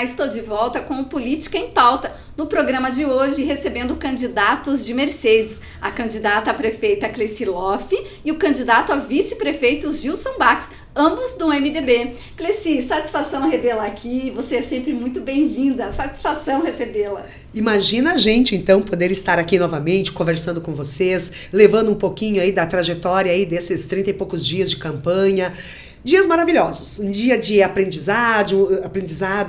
Olá, estou de volta com o Política em Pauta. No programa de hoje, recebendo candidatos de Mercedes, a candidata a prefeita Cleci Loff e o candidato a vice-prefeito Gilson Bax, ambos do MDB. Cleci, satisfação recebê-la aqui, você é sempre muito bem-vinda, satisfação recebê-la. Imagina a gente, então, poder estar aqui novamente, conversando com vocês, levando um pouquinho aí da trajetória aí desses 30 e poucos dias de campanha. Dias maravilhosos, um dia de aprendizado,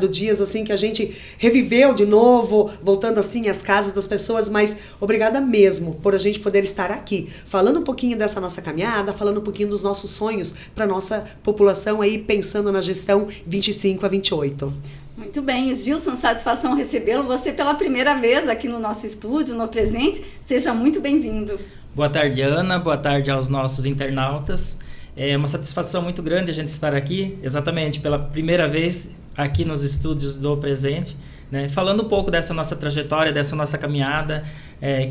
dias assim que a gente reviveu de novo, voltando assim às casas das pessoas, mas obrigada mesmo por a gente poder estar aqui, falando um pouquinho dessa nossa caminhada, falando um pouquinho dos nossos sonhos para nossa população aí, pensando na gestão 25 a 28. Muito bem, Gilson, satisfação recebê-lo, você pela primeira vez aqui no nosso estúdio, no Presente, seja muito bem-vindo. Boa tarde, Ana, boa tarde aos nossos internautas. É uma satisfação muito grande a gente estar aqui, exatamente pela primeira vez aqui nos estúdios do Presente, né? Falando um pouco dessa nossa trajetória, dessa nossa caminhada,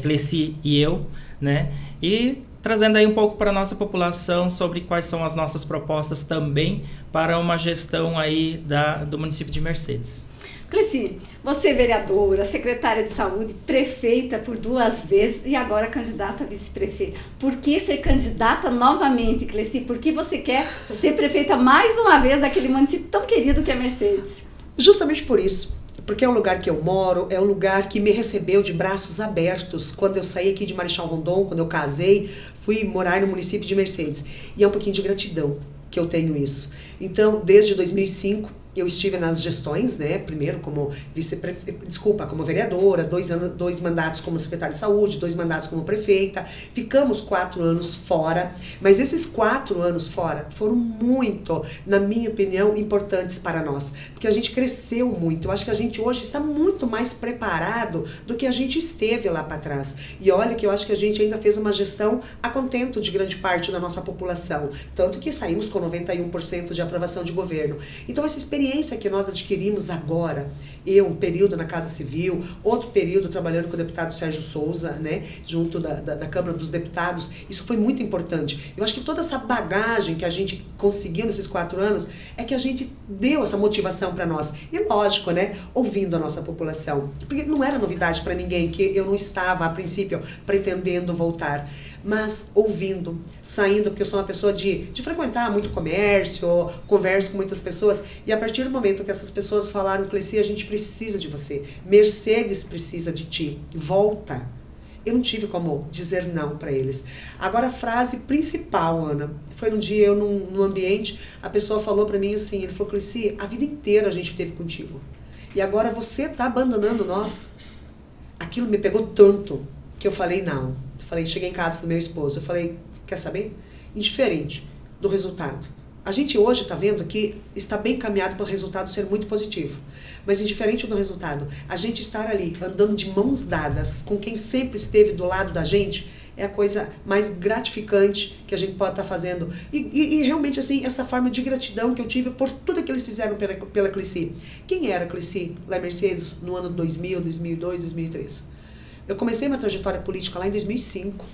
Cleci e eu, né? E trazendo aí um pouco para a nossa população sobre quais são as nossas propostas também para uma gestão aí do município de Mercedes. Cleci, você é vereadora, secretária de saúde, prefeita por 2 vezes e agora candidata a vice-prefeita. Por que ser candidata novamente, Cleci? Por que você quer ser prefeita mais uma vez daquele município tão querido que é Mercedes? Justamente por isso. Porque é o lugar que eu moro, é o lugar que me recebeu de braços abertos. Quando eu saí aqui de Marechal Rondon, quando eu casei, fui morar no município de Mercedes. E é um pouquinho de gratidão que eu tenho isso. Então, desde 2005, eu estive nas gestões, né? Primeiro como como vereadora, 2 mandatos como secretária de saúde, 2 mandatos como prefeita. Ficamos 4 anos fora, mas esses 4 anos fora foram muito, na minha opinião, importantes para nós, porque a gente cresceu muito. Eu acho que a gente hoje está muito mais preparado do que a gente esteve lá para trás. E olha que eu acho que a gente ainda fez uma gestão a contento de grande parte da nossa população, tanto que saímos com 91% de aprovação de governo. Então essa experiência que nós adquirimos agora, um período na Casa Civil, outro período trabalhando com o deputado Sérgio Souza, né, junto da Câmara dos Deputados, isso foi muito importante. Eu acho que toda essa bagagem que a gente conseguiu nesses 4 anos é que a gente deu essa motivação para nós. E lógico, né, ouvindo a nossa população, porque não era novidade para ninguém que eu não estava, a princípio, pretendendo voltar, mas ouvindo, saindo, porque eu sou uma pessoa de frequentar muito comércio, converso com muitas pessoas, e a partir do momento que essas pessoas falaram, Cleci, a gente precisa de você, Mercedes precisa de ti, volta. Eu não tive como dizer não para eles. Agora a frase principal, Ana, foi num dia eu num ambiente, a pessoa falou para mim assim, ele falou, Cleci, a vida inteira a gente esteve contigo, e agora você está abandonando nós. Aquilo me pegou tanto, que eu falei não. Cheguei em casa com meu esposo, eu falei, quer saber? Indiferente do resultado. A gente hoje está vendo que está bem encaminhado para o resultado ser muito positivo. Mas indiferente do resultado, a gente estar ali, andando de mãos dadas, com quem sempre esteve do lado da gente, é a coisa mais gratificante que a gente pode estar fazendo. E realmente, assim, essa forma de gratidão que eu tive por tudo que eles fizeram pela Cleci. Quem era a Cleci lá em Mercedes no ano 2000, 2002, 2003? Eu comecei minha trajetória política lá em 2005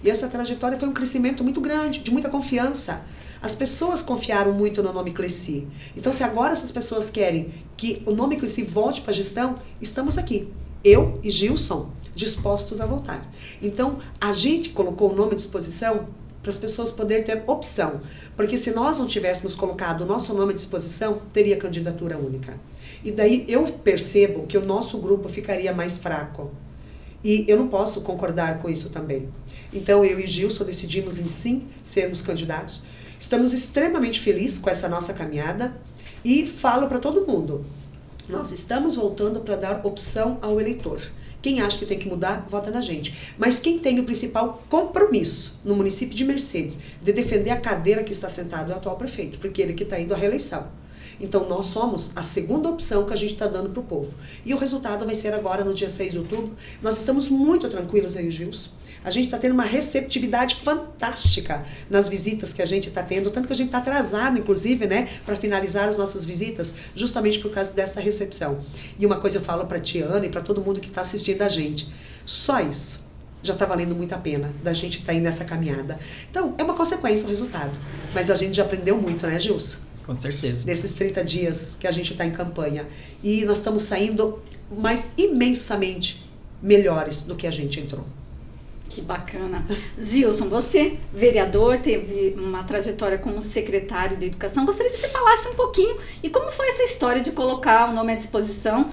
e essa trajetória foi um crescimento muito grande, de muita confiança. As pessoas confiaram muito no nome Cleci. Então, se agora essas pessoas querem que o nome Cleci volte para a gestão, estamos aqui. Eu e Gilson, dispostos a voltar. Então, a gente colocou o nome à disposição para as pessoas poderem ter opção. Porque se nós não tivéssemos colocado o nosso nome à disposição, teria candidatura única. E daí eu percebo que o nosso grupo ficaria mais fraco. E eu não posso concordar com isso também. Então, eu e Gilson decidimos em sim sermos candidatos. Estamos extremamente felizes com essa nossa caminhada e falo para todo mundo, nós estamos voltando para dar opção ao eleitor. Quem acha que tem que mudar, vota na gente. Mas quem tem o principal compromisso no município de Mercedes de defender a cadeira que está sentado é o atual prefeito, porque ele que está indo à reeleição. Então, nós somos a segunda opção que a gente está dando para o povo. E o resultado vai ser agora, no dia 6 de outubro. Nós estamos muito tranquilos aí, Gilson. A gente está tendo uma receptividade fantástica nas visitas que a gente está tendo, tanto que a gente está atrasado, inclusive, né, para finalizar as nossas visitas, justamente por causa dessa recepção. E uma coisa eu falo para a Tiana e para todo mundo que está assistindo a gente, só isso já está valendo muito a pena da gente estar aí nessa caminhada. Então, é uma consequência o resultado, mas a gente já aprendeu muito, né, Gilson? Com certeza. Nesses 30 dias que a gente está em campanha. E nós estamos saindo mais imensamente melhores do que a gente entrou. Que bacana. Gilson, você, vereador, teve uma trajetória como secretário de Educação. Gostaria que você falasse um pouquinho e como foi essa história de colocar o nome à disposição.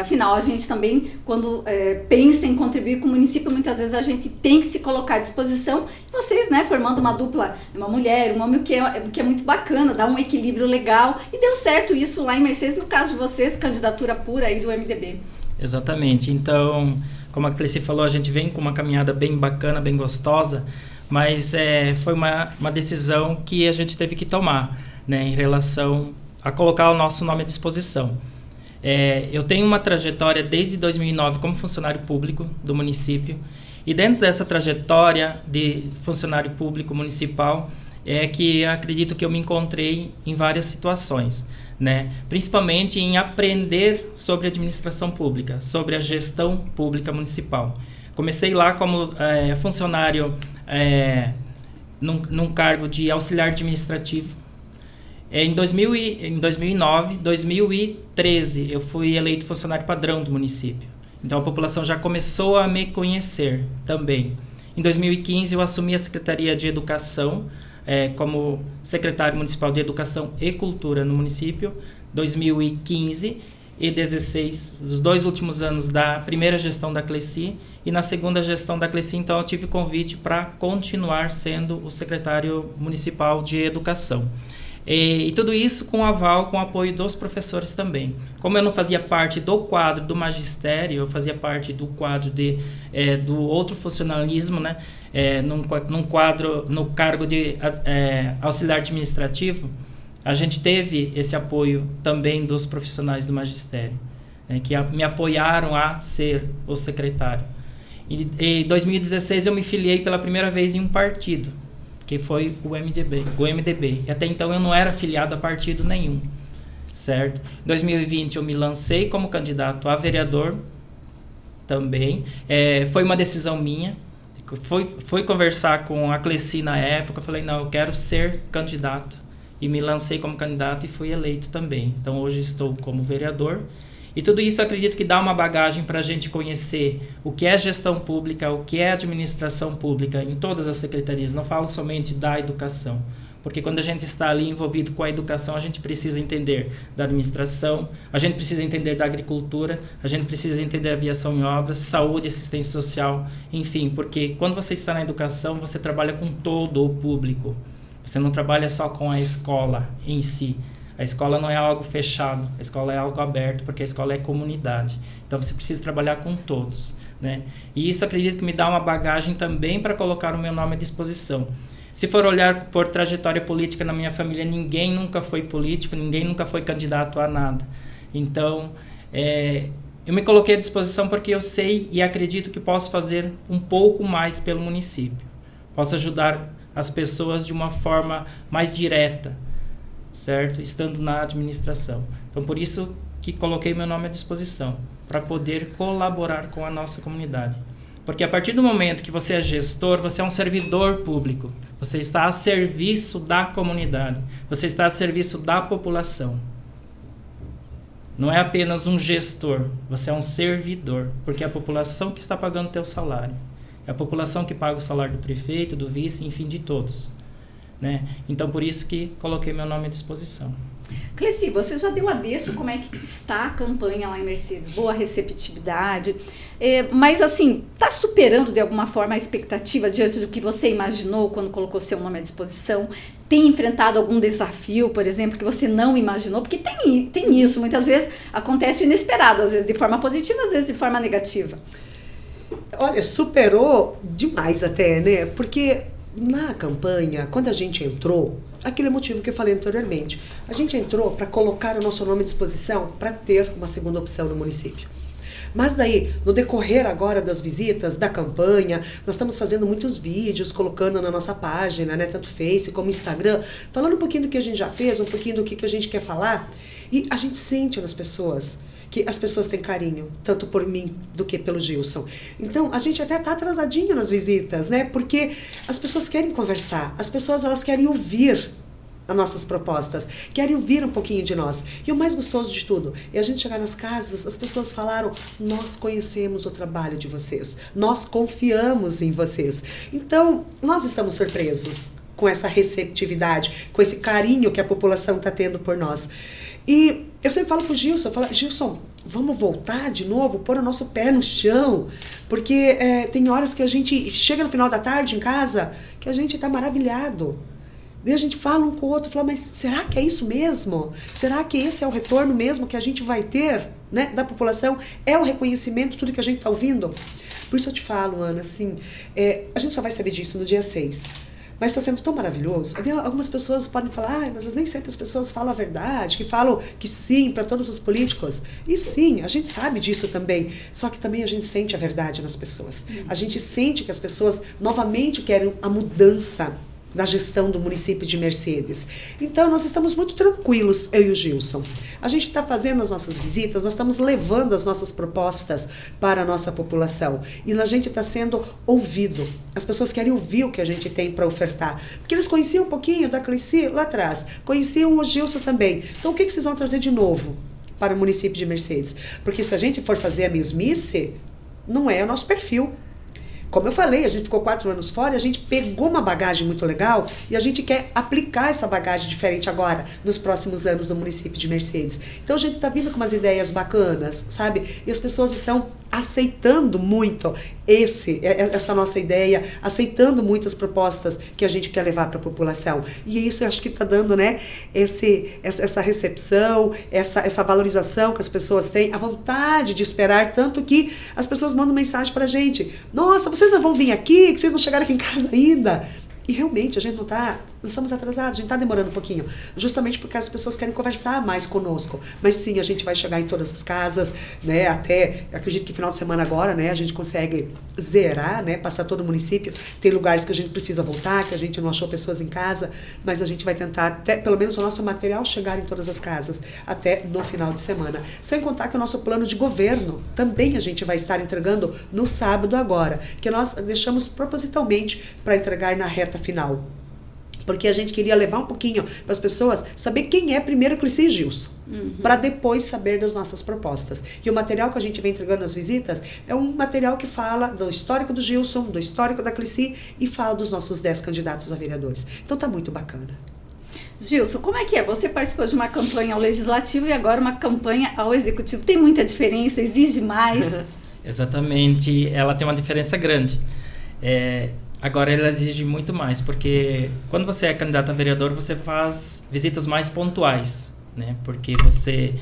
Afinal, a gente também, quando pensa em contribuir com o município, muitas vezes a gente tem que se colocar à disposição. Vocês, né, formando uma dupla, uma mulher, um homem, o que é muito bacana, dá um equilíbrio legal. E deu certo isso lá em Mercedes, no caso de vocês, candidatura pura aí do MDB. Exatamente. Então, como a Cleci falou, a gente vem com uma caminhada bem bacana, bem gostosa, mas foi uma decisão que a gente teve que tomar, né, em relação a colocar o nosso nome à disposição. Eu tenho uma trajetória desde 2009 como funcionário público do município, e dentro dessa trajetória de funcionário público municipal que acredito que eu me encontrei em várias situações, né? Principalmente em aprender sobre administração pública, sobre a gestão pública municipal. Comecei lá como funcionário num cargo de auxiliar administrativo. Em 2009, 2013, eu fui eleito funcionário padrão do município. Então a população já começou a me conhecer também. Em 2015, eu assumi a Secretaria de Educação, como secretário municipal de Educação e Cultura no município, 2015 e 2016, os 2 últimos anos da primeira gestão da Cleci, e na segunda gestão da Cleci, então, eu tive convite para continuar sendo o secretário municipal de Educação. E tudo isso com aval, com apoio dos professores também. Como eu não fazia parte do quadro do magistério, eu fazia parte do quadro do outro funcionalismo, né? No cargo de auxiliar administrativo, a gente teve esse apoio também dos profissionais do magistério, que me apoiaram a ser o secretário. Em 2016 eu me filiei pela primeira vez em um partido, que foi o MDB. E até então eu não era filiado a partido nenhum, certo? Em 2020 eu me lancei como candidato a vereador também. Foi uma decisão minha. Fui conversar com a Cleci na época, falei, não, eu quero ser candidato. E me lancei como candidato e fui eleito também. Então hoje estou como vereador. E tudo isso eu acredito que dá uma bagagem para a gente conhecer o que é gestão pública, o que é administração pública em todas as secretarias. Não falo somente da educação, porque quando a gente está ali envolvido com a educação, a gente precisa entender da administração, a gente precisa entender da agricultura, a gente precisa entender a aviação em obras, saúde, assistência social, enfim, porque quando você está na educação, você trabalha com todo o público. Você não trabalha só com a escola em si. A escola não é algo fechado, a escola é algo aberto, porque a escola é comunidade. Então você precisa trabalhar com todos, né? E isso acredito que me dá uma bagagem também para colocar o meu nome à disposição. Se for olhar por trajetória política na minha família, ninguém nunca foi político, ninguém nunca foi candidato a nada. Então, eu me coloquei à disposição porque eu sei e acredito que posso fazer um pouco mais pelo município. Posso ajudar as pessoas de uma forma mais direta, certo? Estando na administração. Então, por isso que coloquei meu nome à disposição, para poder colaborar com a nossa comunidade. Porque a partir do momento que você é gestor, você é um servidor público. Você está a serviço da comunidade. Você está a serviço da população. Não é apenas um gestor, você é um servidor, porque é a população que está pagando o teu salário. É a população que paga o salário do prefeito, do vice, enfim, de todos, né? Então, por isso que coloquei meu nome à disposição. Cleci, você já deu a deixa como é que está a campanha lá em Mercedes? Boa receptividade, mas assim, está superando de alguma forma a expectativa diante do que você imaginou quando colocou seu nome à disposição? Tem enfrentado algum desafio, por exemplo, que você não imaginou? Porque tem isso, muitas vezes acontece o inesperado, às vezes de forma positiva, às vezes de forma negativa. Olha, superou demais até, né? Porque na campanha, quando a gente entrou, aquele motivo que eu falei anteriormente, a gente entrou para colocar o nosso nome à disposição para ter uma segunda opção no município. Mas daí, no decorrer agora das visitas, da campanha, nós estamos fazendo muitos vídeos, colocando na nossa página, né, tanto Face como Instagram, falando um pouquinho do que a gente já fez, um pouquinho do que a gente quer falar, e a gente sente nas pessoas que as pessoas têm carinho, tanto por mim do que pelo Gilson. Então, a gente até está atrasadinho nas visitas, né? Porque as pessoas querem conversar, as pessoas elas querem ouvir as nossas propostas, querem ouvir um pouquinho de nós. E o mais gostoso de tudo é a gente chegar nas casas, as pessoas falaram, nós conhecemos o trabalho de vocês, nós confiamos em vocês. Então, nós estamos surpresos com essa receptividade, com esse carinho que a população está tendo por nós. E eu sempre falo pro Gilson, Gilson, vamos voltar de novo, pôr o nosso pé no chão, porque tem horas que a gente chega no final da tarde em casa, que a gente está maravilhado. Daí a gente fala um com o outro, fala, mas será que é isso mesmo? Será que esse é o retorno mesmo que a gente vai ter, né, da população? É o reconhecimento, tudo que a gente está ouvindo? Por isso eu te falo, Ana, assim, a gente só vai saber disso no dia 6. Mas está sendo tão maravilhoso. Algumas pessoas podem falar, mas nem sempre as pessoas falam a verdade, que falam que sim para todos os políticos. E sim, a gente sabe disso também. Só que também a gente sente a verdade nas pessoas. A gente sente que as pessoas novamente querem a mudança da gestão do município de Mercedes. Então, nós estamos muito tranquilos, eu e o Gilson. A gente está fazendo as nossas visitas, nós estamos levando as nossas propostas para a nossa população. E a gente está sendo ouvido. As pessoas querem ouvir o que a gente tem para ofertar. Porque eles conheciam um pouquinho da Cleci lá atrás, conheciam o Gilson também. Então, o que vocês vão trazer de novo para o município de Mercedes? Porque se a gente for fazer a mesmice, não é o nosso perfil. Como eu falei, a gente ficou 4 anos fora e a gente pegou uma bagagem muito legal e a gente quer aplicar essa bagagem diferente agora, nos próximos anos do município de Mercedes. Então a gente está vindo com umas ideias bacanas, sabe? E as pessoas estão aceitando muito essa nossa ideia, aceitando muitas propostas que a gente quer levar para a população. E isso eu acho que está dando, né, essa recepção, essa valorização que as pessoas têm, a vontade de esperar, tanto que as pessoas mandam mensagem para a gente. Nossa, vocês não vão vir aqui, que vocês não chegaram aqui em casa ainda. E realmente a gente não estamos atrasados, a gente está demorando um pouquinho, justamente porque as pessoas querem conversar mais conosco. Mas sim, a gente vai chegar em todas as casas, né? Até, acredito que final de semana agora, né, a gente consegue zerar, né, passar todo o município. Tem lugares que a gente precisa voltar, que a gente não achou pessoas em casa, mas a gente vai tentar, até, pelo menos o nosso material chegar em todas as casas, até no final de semana. Sem contar que o nosso plano de governo também a gente vai estar entregando no sábado agora, que nós deixamos propositalmente para entregar na reta final. Porque a gente queria levar um pouquinho para as pessoas saber quem é primeiro Cleci e Gilson, para depois saber das nossas propostas. E o material que a gente vem entregando nas visitas é um material que fala do histórico do Gilson, do histórico da Cleci e fala dos nossos 10 candidatos a vereadores. Então tá muito bacana. Gilson, como é que é? Você participou de uma campanha ao Legislativo e agora uma campanha ao Executivo. Tem muita diferença? Exige mais? Exatamente. Ela tem uma diferença grande. Agora ela exige muito mais, porque quando você é candidato a vereador, você faz visitas mais pontuais, né? Porque você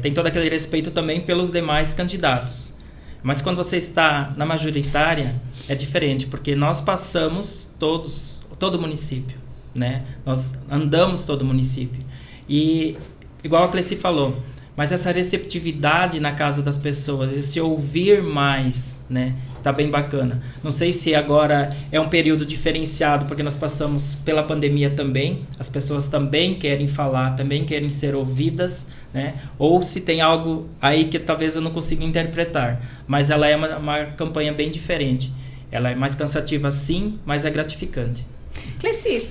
tem todo aquele respeito também pelos demais candidatos. Mas quando você está na majoritária, é diferente, porque nós passamos todo o município, né? Nós andamos todo o município. E, igual a Cleci falou, mas essa receptividade na casa das pessoas, esse ouvir mais, né, tá bem bacana. Não sei se agora é um período diferenciado, porque nós passamos pela pandemia também, as pessoas também querem falar, também querem ser ouvidas, né, ou se tem algo aí que talvez eu não consiga interpretar, mas ela é uma campanha bem diferente. Ela é mais cansativa sim, mas é gratificante. Cleci,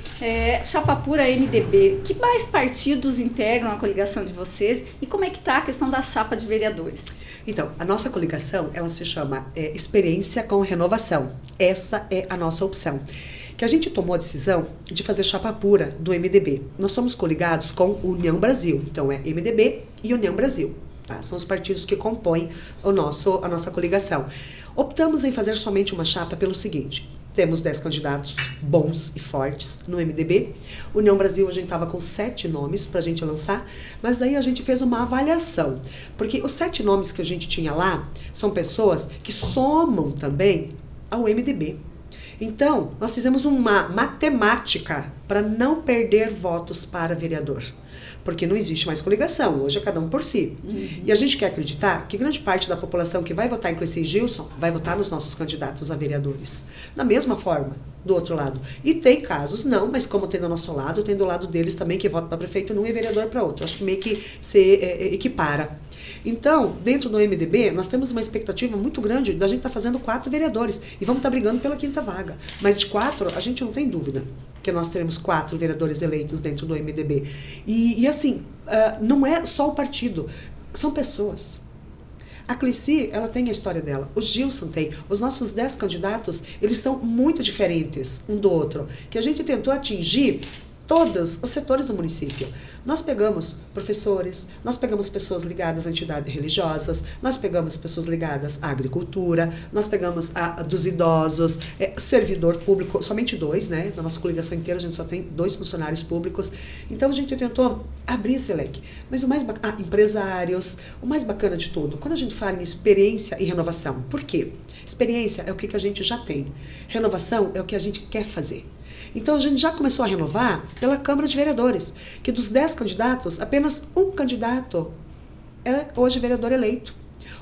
chapa pura MDB, que mais partidos integram a coligação de vocês e como é que está a questão da chapa de vereadores? Então, a nossa coligação, ela se chama Experiência com Renovação. Esta é a nossa opção. Que a gente tomou a decisão de fazer chapa pura do MDB. Nós somos coligados com União Brasil, então é MDB e União Brasil. Tá? São os partidos que compõem a nossa coligação. Optamos em fazer somente uma chapa pelo seguinte: temos 10 candidatos bons e fortes no MDB. União Brasil, a gente estava com 7 nomes para a gente lançar, mas daí a gente fez uma avaliação. Porque os 7 nomes que a gente tinha lá são pessoas que somam também ao MDB. Então, nós fizemos uma matemática para não perder votos para vereador. porque não existe mais coligação, hoje é cada um por si. E a gente quer acreditar que grande parte da população que vai votar em Cleci e Gilson vai votar nos nossos candidatos a vereadores. Da mesma forma, do outro lado. E tem casos, não, mas como tem do nosso lado, tem do lado deles também que vota para prefeito num e vereador para outro. Acho que meio que se equipara. Então, dentro do MDB, nós temos uma expectativa muito grande da gente estar fazendo 4 vereadores. E vamos estar brigando pela 5ª vaga. Mas de 4, a gente não tem dúvida que nós teremos 4 vereadores eleitos dentro do MDB. E assim, não é só o partido, são pessoas. A Cleci, ela tem a história dela, o Gilson tem. Os nossos 10 candidatos, eles são muito diferentes um do outro. Que a gente tentou atingir todos os setores do município. Nós pegamos professores, nós pegamos pessoas ligadas a entidades religiosas, nós pegamos pessoas ligadas à agricultura, nós pegamos dos idosos, servidor público, somente 2, né? Na nossa coligação inteira a gente só tem 2 funcionários públicos. Então a gente tentou abrir esse leque. Mas o mais bacana, empresários, o mais bacana de tudo, quando a gente fala em experiência e renovação, por quê? Experiência é o que a gente já tem, renovação é o que a gente quer fazer. Então, a gente já começou a renovar pela Câmara de Vereadores, que dos 10 candidatos, apenas um candidato é hoje vereador eleito.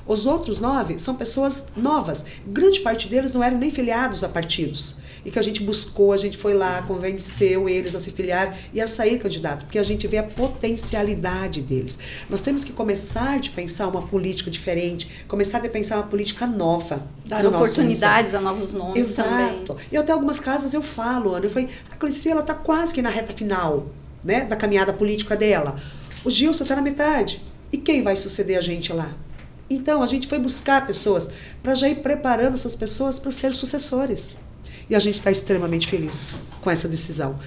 Os outros 9 são pessoas novas. Grande parte deles não eram nem filiados a partidos. E que a gente buscou, a gente foi lá, convenceu eles a se filiar e a sair candidato, porque a gente vê a potencialidade deles. Nós temos que começar de pensar uma política diferente, começar de pensar uma política nova. Dar oportunidades a novos nomes. Exato. Também. E até algumas casas eu falo, Ana, eu falei, a Cleci, ela está quase que na reta final, né, da caminhada política dela. O Gilson está na metade. E quem vai suceder a gente lá? Então, a gente foi buscar pessoas para já ir preparando essas pessoas para ser sucessores. E a gente está extremamente feliz com essa decisão.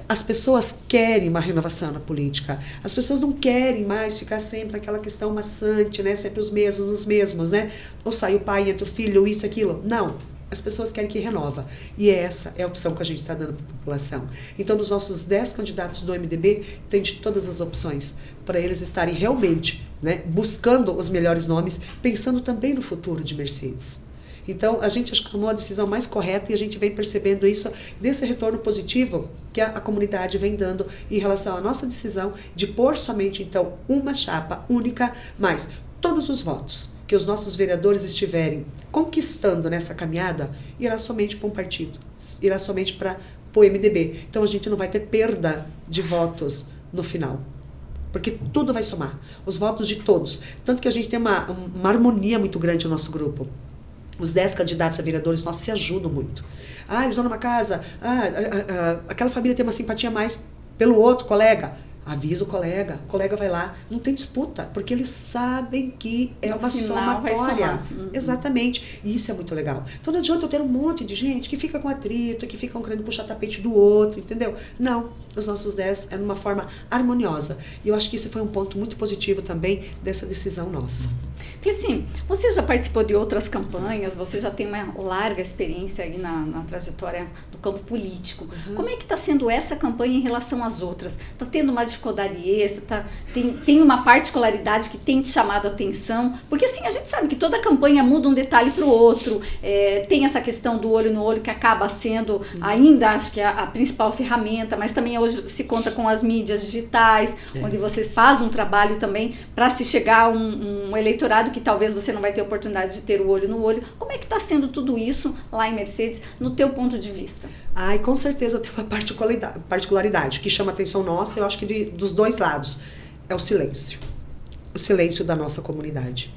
As pessoas querem uma renovação na política. As pessoas não querem mais ficar sempre aquela questão maçante, né? Sempre os mesmos, né? Ou sai o pai, entra o filho, ou isso, aquilo. Não. As pessoas querem que renova. E essa é a opção que a gente está dando para a população. Então, dos nossos 10 candidatos do MDB, tem de todas as opções para eles estarem realmente, né, buscando os melhores nomes, pensando também no futuro de Mercedes. Então, a gente acho que tomou a decisão mais correta e a gente vem percebendo isso desse retorno positivo que a comunidade vem dando em relação à nossa decisão de pôr somente, então, uma chapa única, mas todos os votos que os nossos vereadores estiverem conquistando nessa caminhada, irá somente para um partido, irá somente para o MDB. Então, a gente não vai ter perda de votos no final. Porque tudo vai somar, os votos de todos. Tanto que a gente tem uma harmonia muito grande no nosso grupo. Os 10 candidatos a vereadores nossos se ajudam muito. Eles vão numa casa, aquela família tem uma simpatia mais pelo outro colega. Avisa o colega vai lá. Não tem disputa, porque eles sabem que é uma somatória. Exatamente. E isso é muito legal. Então não adianta eu ter um monte de gente que fica com atrito, que ficam querendo puxar tapete do outro, entendeu? Não. Os nossos 10 é numa forma harmoniosa. E eu acho que isso foi um ponto muito positivo também dessa decisão nossa. Cleci, você já participou de outras campanhas, você já tem uma larga experiência aí na trajetória do campo político. Como é que está sendo essa campanha em relação às outras? Está tendo uma dificuldade extra? Tem uma particularidade que tem te chamado a atenção? Porque assim, a gente sabe que toda campanha muda um detalhe para o outro. Tem essa questão do olho no olho que acaba sendo ainda, acho que a principal ferramenta, mas também hoje se conta com as mídias digitais, onde você faz um trabalho também para se chegar a um eleitorado que talvez você não vai ter oportunidade de ter o olho no olho. Como é que está sendo tudo isso lá em Mercedes, no teu ponto de vista? E com certeza tem uma particularidade que chama a atenção nossa, eu acho que dos dois lados, é o silêncio da nossa comunidade.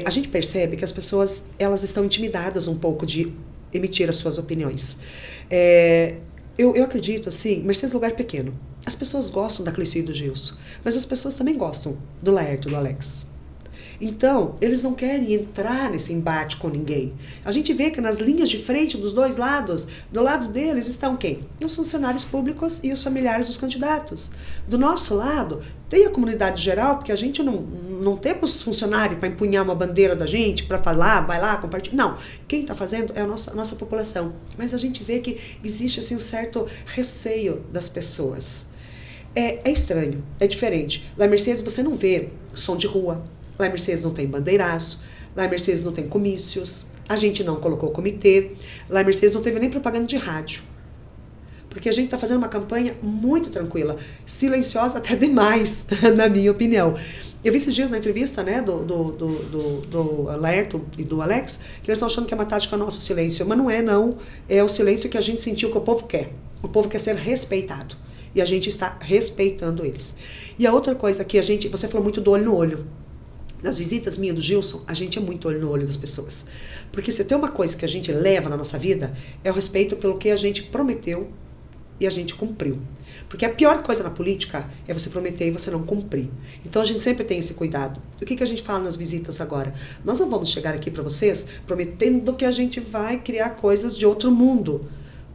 A gente percebe que as pessoas, elas estão intimidadas um pouco de emitir as suas opiniões. Eu acredito, assim, Mercedes é um lugar pequeno. As pessoas gostam da Cleci e do Gilson, mas as pessoas também gostam do Laerto e do Alex. Então, eles não querem entrar nesse embate com ninguém. A gente vê que nas linhas de frente dos dois lados, do lado deles estão quem? Os funcionários públicos e os familiares dos candidatos. Do nosso lado, tem a comunidade geral, porque a gente não temos funcionário para empunhar uma bandeira da gente, para falar, vai lá, compartilha. Não, quem está fazendo é a nossa população. Mas a gente vê que existe assim, um certo receio das pessoas. É estranho, é diferente. Lá em Mercedes você não vê som de rua. Lá em Mercedes não tem bandeiraço, lá em Mercedes não tem comícios, a gente não colocou comitê, lá em Mercedes não teve nem propaganda de rádio. Porque a gente está fazendo uma campanha muito tranquila, silenciosa até demais, na minha opinião. Eu vi esses dias na entrevista, né, do Laerto e do Alex, que eles estão achando que é uma tática nosso silêncio. Mas não é, não. É o silêncio que a gente sentiu que o povo quer. O povo quer ser respeitado. E a gente está respeitando eles. E a outra coisa que você falou muito do olho no olho. Nas visitas minhas do Gilson, a gente é muito olho no olho das pessoas. Porque se tem uma coisa que a gente leva na nossa vida, é o respeito pelo que a gente prometeu e a gente cumpriu. Porque a pior coisa na política é você prometer e você não cumprir. Então a gente sempre tem esse cuidado. E o que a gente fala nas visitas agora? Nós não vamos chegar aqui para vocês prometendo que a gente vai criar coisas de outro mundo.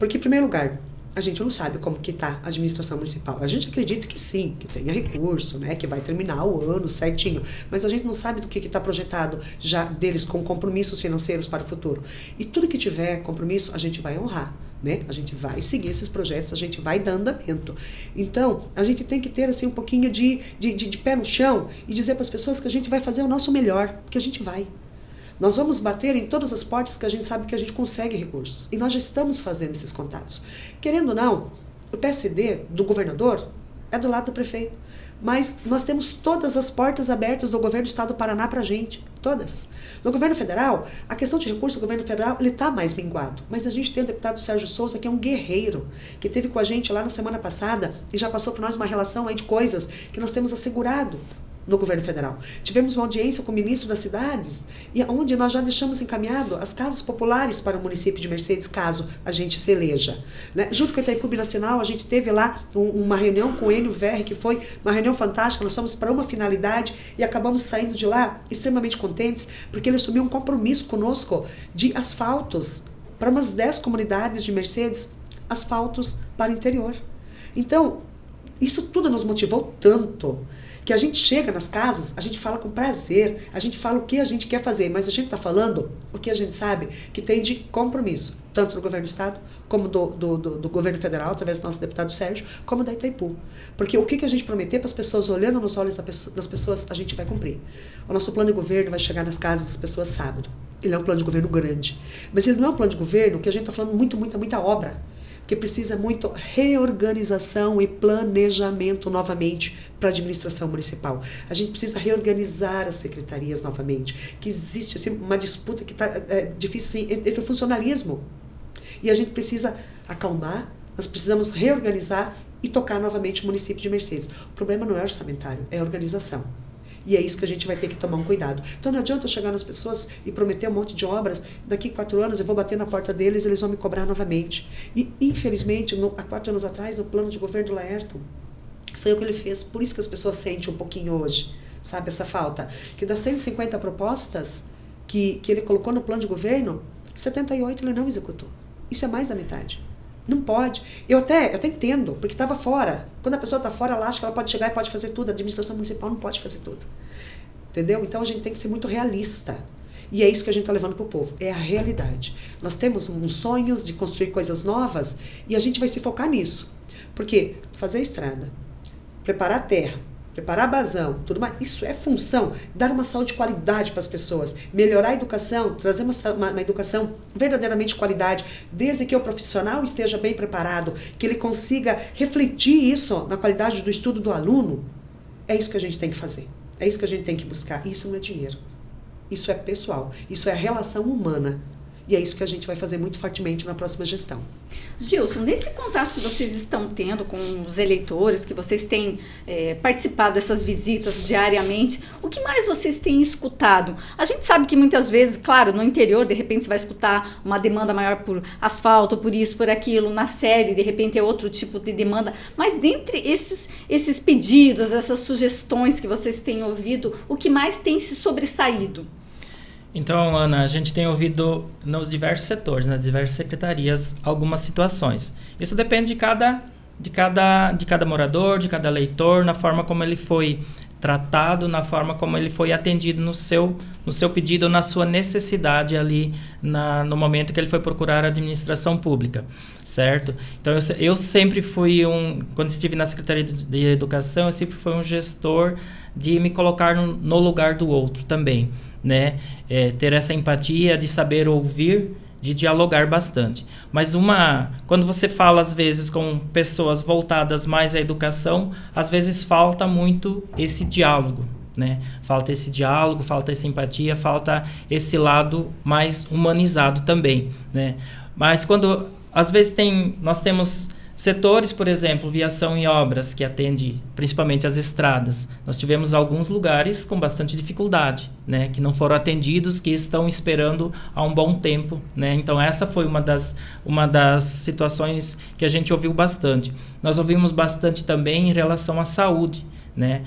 Porque, em primeiro lugar, a gente não sabe como que está a administração municipal. A gente acredita que sim, que tenha recurso, né, que vai terminar o ano certinho, mas a gente não sabe do que está projetado já deles com compromissos financeiros para o futuro. E tudo que tiver compromisso, a gente vai honrar, né? A gente vai seguir esses projetos, a gente vai dar andamento. Então, a gente tem que ter assim, um pouquinho de pé no chão e dizer para as pessoas que a gente vai fazer o nosso melhor, porque a gente vai. Nós vamos bater em todas as portas que a gente sabe que a gente consegue recursos. E nós já estamos fazendo esses contatos. Querendo ou não, o PSD do governador é do lado do prefeito. Mas nós temos todas as portas abertas do governo do estado do Paraná para a gente. Todas. No governo federal, a questão de recursos do governo federal, ele está mais minguado. Mas a gente tem o deputado Sérgio Souza, que é um guerreiro, que esteve com a gente lá na semana passada e já passou por nós uma relação aí de coisas que nós temos assegurado no governo federal. Tivemos uma audiência com o ministro das cidades, e onde nós já deixamos encaminhado as casas populares para o município de Mercedes, caso a gente se eleja. Né? Junto com a Itaipu Binacional, a gente teve lá uma reunião com o Enio Verri, que foi uma reunião fantástica, nós fomos para uma finalidade e acabamos saindo de lá extremamente contentes, porque ele assumiu um compromisso conosco de asfaltos para umas 10 comunidades de Mercedes, asfaltos para o interior. Então, isso tudo nos motivou tanto, que a gente chega nas casas, a gente fala com prazer, a gente fala o que a gente quer fazer, mas a gente está falando o que a gente sabe que tem de compromisso, tanto do governo do estado, como do governo federal, através do nosso deputado Sérgio, como da Itaipu. Porque o que a gente prometer para as pessoas, olhando nos olhos das pessoas, a gente vai cumprir. O nosso plano de governo vai chegar nas casas das pessoas sábado. Ele é um plano de governo grande, mas ele não é um plano de governo que a gente está falando muita obra, que precisa muito reorganização e planejamento novamente para a administração municipal. A gente precisa reorganizar as secretarias novamente, que existe assim, uma disputa que está difícil assim, entre o funcionalismo. E a gente precisa acalmar, nós precisamos reorganizar e tocar novamente o município de Mercedes. O problema não é orçamentário, é a organização. E é isso que a gente vai ter que tomar um cuidado. Então não adianta eu chegar nas pessoas e prometer um monte de obras, daqui 4 anos eu vou bater na porta deles e eles vão me cobrar novamente. E infelizmente, há 4 anos atrás, no plano de governo do Laerto, foi o que ele fez. Por isso que as pessoas sentem um pouquinho hoje, sabe, essa falta. Que das 150 propostas que ele colocou no plano de governo, 78 ele não executou. Isso é mais da metade. Não pode. Eu até entendo, porque estava fora. Quando a pessoa está fora, ela acha que ela pode chegar e pode fazer tudo. A administração municipal não pode fazer tudo. Entendeu? Então a gente tem que ser muito realista. E é isso que a gente está levando para o povo. É a realidade. Nós temos uns sonhos de construir coisas novas e a gente vai se focar nisso. Porque fazer a estrada, preparar a terra, preparar basão, tudo mais, isso é função, dar uma saúde de qualidade para as pessoas, melhorar a educação, trazer uma educação verdadeiramente de qualidade, desde que o profissional esteja bem preparado, que ele consiga refletir isso na qualidade do estudo do aluno. É isso que a gente tem que fazer, é isso que a gente tem que buscar. Isso não é dinheiro, isso é pessoal, isso é relação humana. E é isso que a gente vai fazer muito fortemente na próxima gestão. Gilson, nesse contato que vocês estão tendo com os eleitores, que vocês têm participado dessas visitas diariamente, o que mais vocês têm escutado? A gente sabe que muitas vezes, claro, no interior, de repente você vai escutar uma demanda maior por asfalto, por isso, por aquilo, na sede, de repente é outro tipo de demanda, mas dentre esses pedidos, essas sugestões que vocês têm ouvido, o que mais tem se sobressaído? Então, Ana, a gente tem ouvido nos diversos setores, nas diversas secretarias, algumas situações. Isso depende de cada morador, de cada eleitor, na forma como ele foi tratado, na forma como ele foi atendido no seu pedido, na sua necessidade ali, no momento que ele foi procurar a administração pública, certo? Então, eu sempre fui quando estive na Secretaria de Educação, eu sempre fui um gestor de me colocar no lugar do outro também, né? Ter essa empatia de saber ouvir, de dialogar bastante. Mas quando você fala, às vezes, com pessoas voltadas mais à educação, às vezes falta muito esse diálogo, né? Falta esse diálogo, falta essa empatia, falta esse lado mais humanizado também, né? Mas quando, às vezes, nós temos setores, por exemplo, viação e obras, que atende principalmente as estradas. Nós tivemos alguns lugares com bastante dificuldade, né, que não foram atendidos, que estão esperando há um bom tempo, né? Então essa foi uma das situações que a gente ouviu bastante. Nós ouvimos bastante também em relação à saúde, né?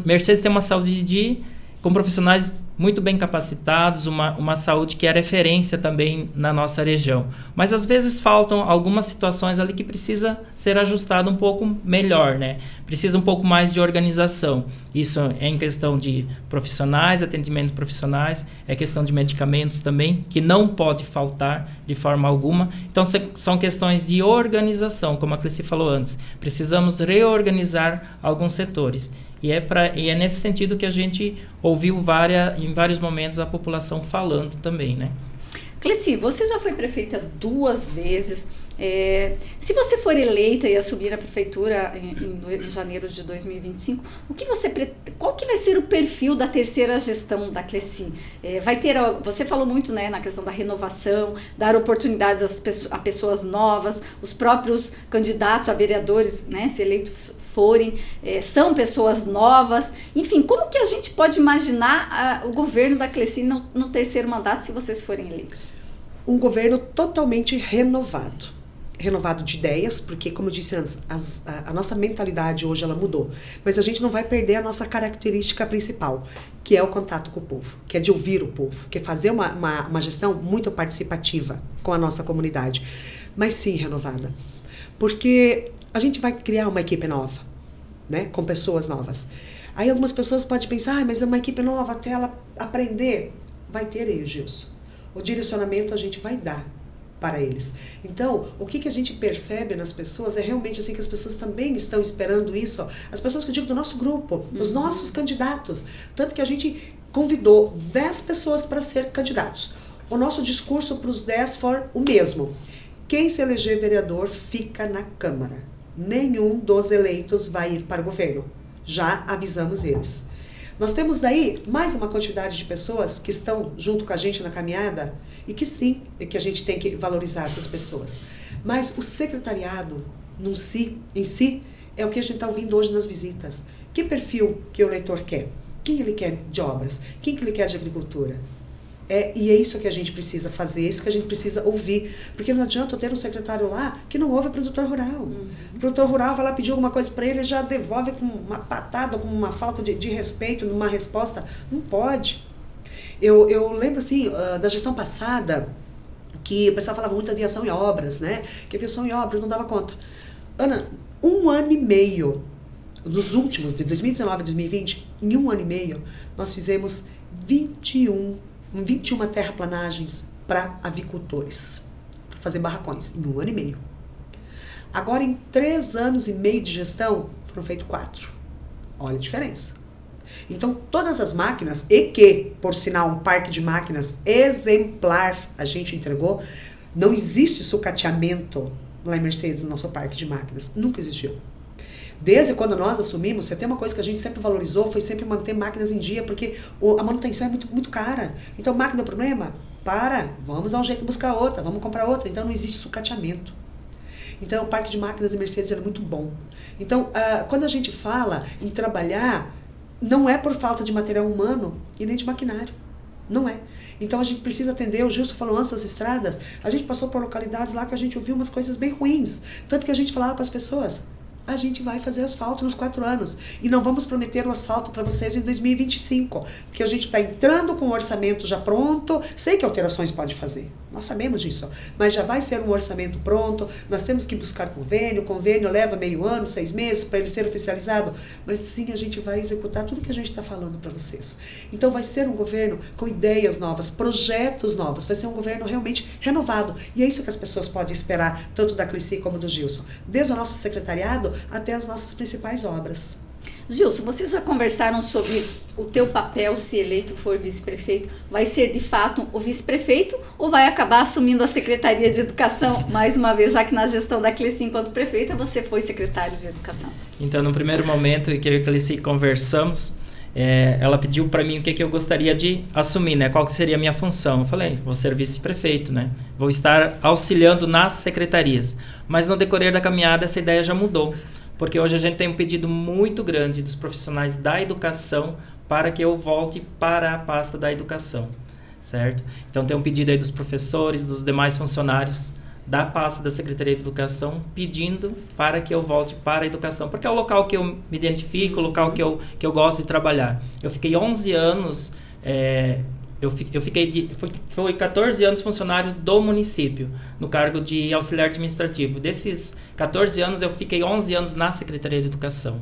Mercedes tem uma saúde com profissionais muito bem capacitados, uma saúde que é referência também na nossa região. Mas às vezes faltam algumas situações ali que precisa ser ajustado um pouco melhor, né? Precisa um pouco mais de organização. Isso é em questão de profissionais, atendimento profissionais, é questão de medicamentos também, que não pode faltar de forma alguma. Então são questões de organização, como a Cleci falou antes. Precisamos reorganizar alguns setores. E é nesse sentido que a gente ouviu em vários momentos a população falando também, né? Cleci, você já foi prefeita 2 vezes. Se você for eleita e assumir a prefeitura em janeiro de 2025, qual que vai ser o perfil da terceira gestão da Cleci? Você falou muito, né, na questão da renovação, dar oportunidades a pessoas novas, os próprios candidatos a vereadores, né, se eleitos forem, são pessoas novas. Enfim, como que a gente pode imaginar o governo da Cleci no terceiro mandato, se vocês forem eleitos? Um governo totalmente renovado. Renovado de ideias, porque, como eu disse antes, a nossa mentalidade hoje ela mudou. Mas a gente não vai perder a nossa característica principal, que é o contato com o povo, que é de ouvir o povo, que é fazer uma gestão muito participativa com a nossa comunidade. Mas sim, renovada. Porque a gente vai criar uma equipe nova, né, com pessoas novas. Aí algumas pessoas podem pensar, mas é uma equipe nova, até ela aprender. Vai ter, Gilson. O direcionamento a gente vai dar para eles. Então, o que a gente percebe nas pessoas é realmente assim que as pessoas também estão esperando isso. As pessoas que eu digo do nosso grupo, os nossos candidatos. Tanto que a gente convidou 10 pessoas para ser candidatos. O nosso discurso para os 10 foi o mesmo. Quem se eleger vereador fica na Câmara. Nenhum dos eleitos vai ir para o governo. Já avisamos eles. Nós temos daí mais uma quantidade de pessoas que estão junto com a gente na caminhada e que sim, que a gente tem que valorizar essas pessoas. Mas o secretariado em si é o que a gente está ouvindo hoje nas visitas. Que perfil que o eleitor quer? Quem ele quer de obras? Quem que ele quer de agricultura? E é isso que a gente precisa fazer, é isso que a gente precisa ouvir. Porque não adianta eu ter um secretário lá que não ouve o produtor rural. O produtor rural vai lá pedir alguma coisa para ele, já devolve com uma patada, com uma falta de respeito, numa resposta. Não pode. Eu lembro assim, da gestão passada, que o pessoal falava muito de aviação e obras, né? Que aviação e obras não dava conta. Ana, 1 ano e meio, dos últimos, de 2019 a 2020, em 1 ano e meio, nós fizemos 21 terraplanagens para avicultores, para fazer barracões, em 1 ano e meio. Agora, em 3 anos e meio de gestão, foram feitos 4. Olha a diferença. Então, todas as máquinas, e que, por sinal, um parque de máquinas exemplar a gente entregou, não existe sucateamento lá em Mercedes, no nosso parque de máquinas. Nunca existiu. Desde quando nós assumimos, tem uma coisa que a gente sempre valorizou, foi sempre manter máquinas em dia, porque a manutenção é muito, muito cara. Então, máquina é problema? Vamos dar um jeito de buscar outra, vamos comprar outra. Então, não existe sucateamento. Então, o parque de máquinas de Mercedes é muito bom. Então, quando a gente fala em trabalhar, não é por falta de material humano e nem de maquinário. Não é. Então, a gente precisa atender, o Gilson falou antes das estradas, a gente passou por localidades lá que a gente ouviu umas coisas bem ruins. Tanto que a gente falava para as pessoas, a gente vai fazer asfalto nos 4 anos. E não vamos prometer o asfalto para vocês em 2025. Porque a gente está entrando com o orçamento já pronto. Sei que alterações pode fazer. Nós sabemos disso. Mas já vai ser um orçamento pronto. Nós temos que buscar convênio. Convênio leva meio ano, 6 meses para ele ser oficializado. Mas sim, a gente vai executar tudo que a gente está falando para vocês. Então vai ser um governo com ideias novas, projetos novos. Vai ser um governo realmente renovado. E é isso que as pessoas podem esperar, tanto da Cleci como do Gilson. Desde o nosso secretariado até as nossas principais obras. Gilson, vocês já conversaram sobre o teu papel, se eleito for vice-prefeito? Vai ser de fato o vice-prefeito ou vai acabar assumindo a Secretaria de Educação mais uma vez, já que na gestão da Cleci enquanto prefeita você foi secretário de Educação? Então, no primeiro momento que eu e a Cleci conversamos, ela pediu para mim o que eu gostaria de assumir, né? Qual que seria a minha função. Eu falei, vou ser vice-prefeito, né? Vou estar auxiliando nas secretarias. Mas no decorrer da caminhada essa ideia já mudou, porque hoje a gente tem um pedido muito grande dos profissionais da educação para que eu volte para a pasta da educação, certo? Então tem um pedido aí dos professores, dos demais funcionários da pasta da Secretaria de Educação, pedindo para que eu volte para a educação, porque é o local que eu me identifico, o local que eu gosto de trabalhar. Eu fiquei 11 anos, foi 14 anos funcionário do município, no cargo de auxiliar administrativo. Desses 14 anos, eu fiquei 11 anos na Secretaria de Educação,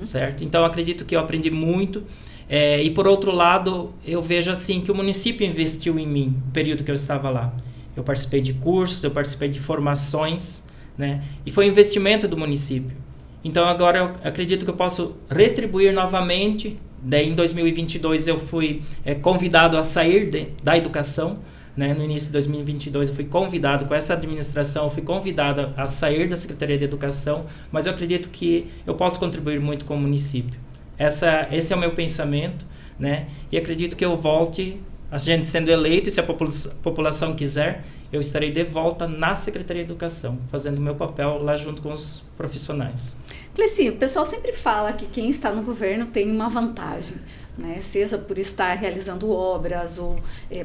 certo? Então, eu acredito que eu aprendi muito. E, por outro lado, eu vejo assim que o município investiu em mim no período que eu estava lá. Eu participei de cursos, eu participei de formações, né? E foi um investimento do município. Então, agora eu acredito que eu posso retribuir novamente. Daí, em 2022, eu fui convidado a sair da educação, né? No início de 2022, eu fui convidado, com essa administração, eu fui convidado a sair da Secretaria de Educação, mas eu acredito que eu posso contribuir muito com o município. Esse é o meu pensamento, né? E acredito que eu volte, a gente sendo eleito, e se a população quiser, eu estarei de volta na Secretaria de Educação, fazendo o meu papel lá junto com os profissionais. Cleci, o pessoal sempre fala que quem está no governo tem uma vantagem, né? Seja por estar realizando obras ou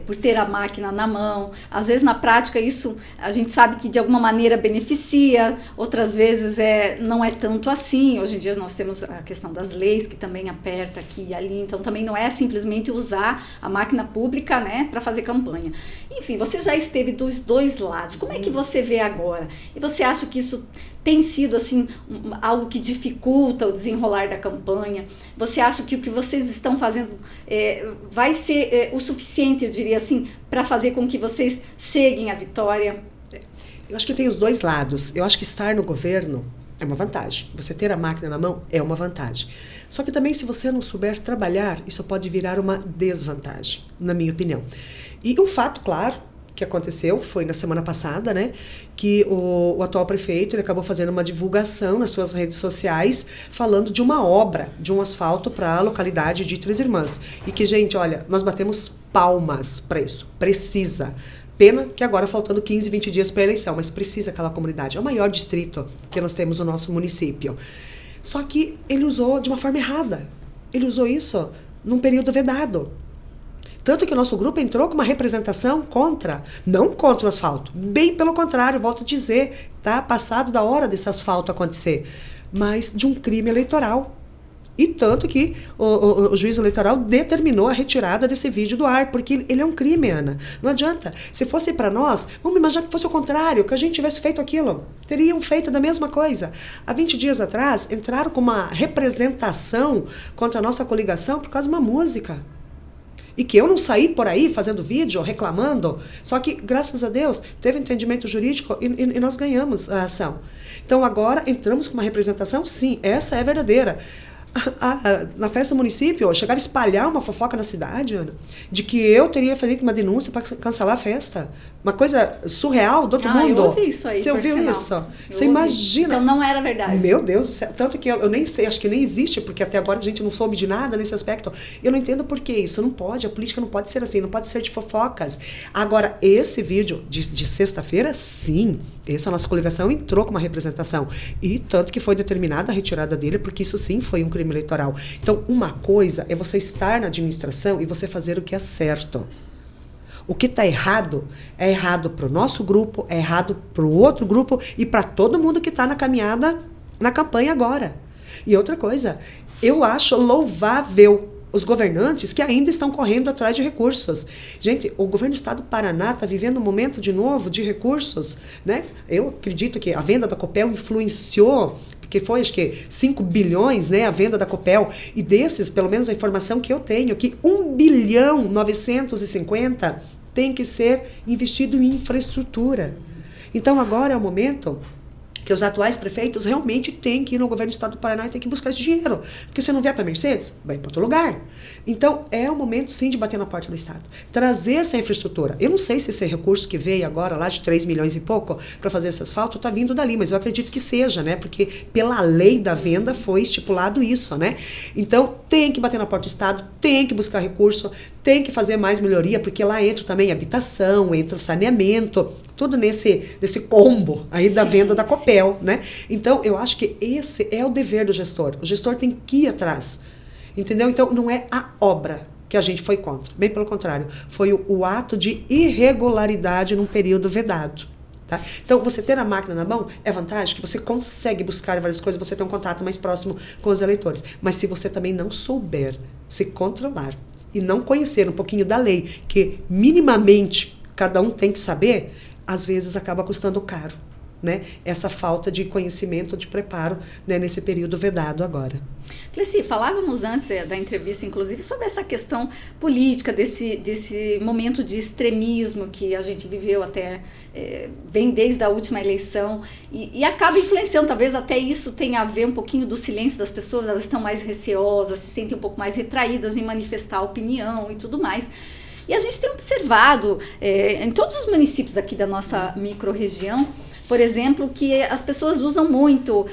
por ter a máquina na mão. Às vezes, na prática, isso a gente sabe que de alguma maneira beneficia, outras vezes não é tanto assim. Hoje em dia nós temos a questão das leis, que também aperta aqui e ali, então também não é simplesmente usar a máquina pública, né, para fazer campanha. Enfim, você já esteve dos dois lados. Como é que você vê agora? E você acha que isso tem sido assim algo que dificulta o desenrolar da campanha? Você acha que o que vocês estão fazendo vai ser o suficiente, eu diria assim, para fazer com que vocês cheguem à vitória? Eu acho que tem os dois lados. Eu acho que estar no governo é uma vantagem. Você ter a máquina na mão é uma vantagem. Só que também, se você não souber trabalhar, isso pode virar uma desvantagem, na minha opinião. E um fato, claro, que aconteceu foi na semana passada, né, que o atual prefeito ele acabou fazendo uma divulgação nas suas redes sociais falando de uma obra, de um asfalto para a localidade de Três Irmãs. E que, gente, olha, nós batemos palmas para isso. Precisa. Pena que agora faltando 15, 20 dias para a eleição, mas precisa aquela comunidade. É o maior distrito que nós temos no nosso município. Só que ele usou de uma forma errada. Ele usou isso num período vedado. Tanto que o nosso grupo entrou com uma representação contra, não contra o asfalto, bem pelo contrário, volto a dizer, tá passado da hora desse asfalto acontecer, mas de um crime eleitoral. E tanto que o juiz eleitoral determinou a retirada desse vídeo do ar, porque ele é um crime, Ana. Não adianta. Se fosse para nós, vamos imaginar que fosse o contrário, que a gente tivesse feito aquilo. Teriam feito da mesma coisa. Há 20 dias atrás, entraram com uma representação contra a nossa coligação por causa de uma música. E que eu não saí por aí fazendo vídeo, reclamando. Só que, graças a Deus, teve entendimento jurídico e nós ganhamos a ação. Então, agora, entramos com uma representação? Sim, essa é verdadeira. Na festa do município, chegaram a espalhar uma fofoca na cidade, Ana, de que eu teria feito uma denúncia para cancelar a festa. Uma coisa surreal do outro mundo. Eu ouvi isso aí. Você ouviu isso? Você imagina. Então não era verdade. Meu Deus do céu. Tanto que eu nem sei, acho que nem existe, porque até agora a gente não soube de nada nesse aspecto. Eu não entendo por que isso. Não pode, a política não pode ser assim, não pode ser de fofocas. Agora, esse vídeo de sexta-feira, sim, essa nossa coligação entrou com uma representação. E tanto que foi determinada a retirada dele, porque isso sim foi um crime eleitoral. Então, uma coisa é você estar na administração e você fazer o que é certo. O que está errado é errado para o nosso grupo, é errado para o outro grupo e para todo mundo que está na caminhada, na campanha agora. E outra coisa, eu acho louvável os governantes que ainda estão correndo atrás de recursos. Gente, o governo do estado do Paraná está vivendo um momento de novo de recursos, né? Eu acredito que a venda da Copel influenciou, porque foi, acho que, 5 bilhões, né, a venda da Copel. E desses, pelo menos a informação que eu tenho, que 1.950.000.000 tem que ser investido em infraestrutura. Então, agora é o momento que os atuais prefeitos realmente têm que ir no governo do estado do Paraná e tem que buscar esse dinheiro. Porque se não vier para Mercedes, vai para outro lugar. Então, é o momento, sim, de bater na porta do estado. Trazer essa infraestrutura. Eu não sei se esse recurso que veio agora, lá de 3 milhões e pouco, para fazer esse asfalto, está vindo dali, mas eu acredito que seja, né? Porque pela lei da venda foi estipulado isso, né? Então, tem que bater na porta do estado, tem que buscar recurso, tem que fazer mais melhoria, porque lá entra também habitação, entra saneamento, tudo nesse combo aí da venda da Copel, né? Então, eu acho que esse é o dever do gestor. O gestor tem que ir atrás, entendeu? Então, não é a obra que a gente foi contra. Bem pelo contrário, foi o ato de irregularidade num período vedado. Tá? Então, você ter a máquina na mão é vantagem, que você consegue buscar várias coisas, você tem um contato mais próximo com os eleitores. Mas se você também não souber se controlar e não conhecer um pouquinho da lei, que minimamente cada um tem que saber, às vezes acaba custando caro, né? Essa falta de conhecimento, de preparo, né, nesse período vedado agora. Cleci, falávamos antes da entrevista, inclusive, sobre essa questão política, desse momento de extremismo que a gente viveu até, vem desde a última eleição e acaba influenciando, talvez até isso tenha a ver um pouquinho do silêncio das pessoas, elas estão mais receosas, se sentem um pouco mais retraídas em manifestar opinião e tudo mais. E a gente tem observado em todos os municípios aqui da nossa micro-região, por exemplo, que as pessoas usam muito